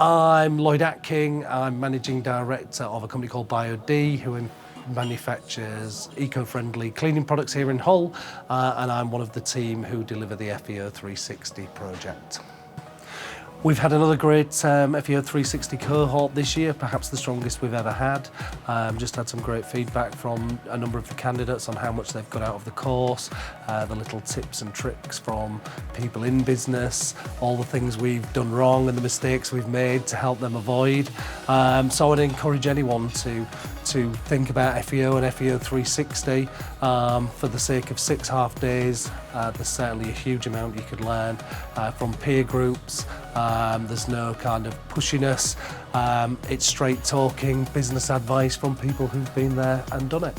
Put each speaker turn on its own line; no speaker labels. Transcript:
I'm Lloyd Atkin. I'm managing director of a company called buyout, who manufactures eco-friendly cleaning products here in Hull, and I'm one of the team who deliver the FEO 360 project. We've had another great FEO 360 cohort this year, perhaps the strongest we've ever had. Just had some great feedback from a number of the candidates on how much they've got out of the course, the little tips and tricks from people in business, all the things we've done wrong and the mistakes we've made to help them avoid. So I would encourage anyone to think about FEO and FEO 360 for the sake of 6 half days. There's certainly a huge amount you could learn from peer groups. There's no kind of pushiness. It's straight talking, business advice from people who've been there and done it.